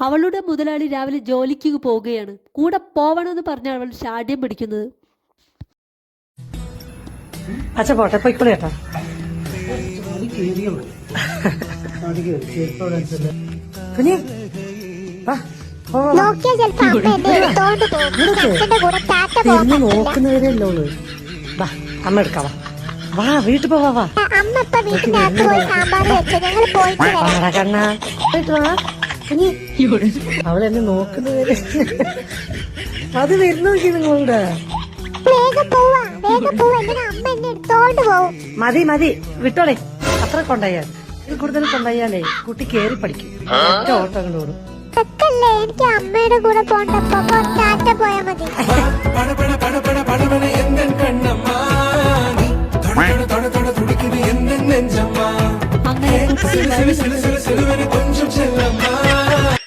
അവളുടെ മുതലാളി രാവിലെ ജോലിക്ക് പോവുകയാണ്. കൂടെ പോവണമെന്ന് പറഞ്ഞാൽ അവൾ ശാഠ്യം പിടിക്കുന്നത്. അച്ഛ പോട്ടെ പൊയ്ക്കോളി ചേട്ടാ. കുഞ്ഞി നോക്കുന്നവരല്ലോ അമ്മ എടുക്കാവാ. വാ വീട്ടിൽ പോവാ. വാ കണ്ണാ കുഞ്ഞി അവളെന്നെ നോക്കുന്നവര് അത് വരുന്ന നോക്കി നിങ്ങളുടെ. മതി മതി വിട്ടോളെ. അത്ര കൊണ്ടായാൽ കൂടുതൽ കൊണ്ടായാലേ കുട്ടി കേറി പഠിക്കും. ഓട്ടം കൊണ്ട് ഓടും. എനിക്ക് അമ്മയുടെ കൂടെ പോണ്ടപ്പോ പോയാ മതി. അങ്ങനെ